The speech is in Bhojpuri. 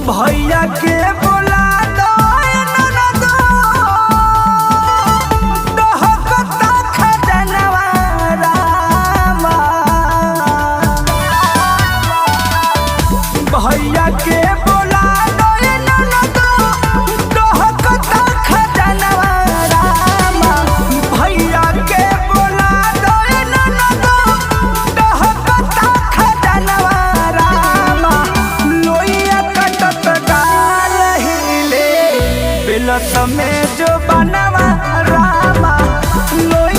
भैया के बोला दो ननदो, डहकता खजनवा रामा। भैया के बोला दो ननदो, डहकता खजनवा रामा। भैया के बोला दो ननदो, डहकता खजनवा रामा। लोइया कटत गाल हिले, बिलत में जो बनवा रामा। लोइया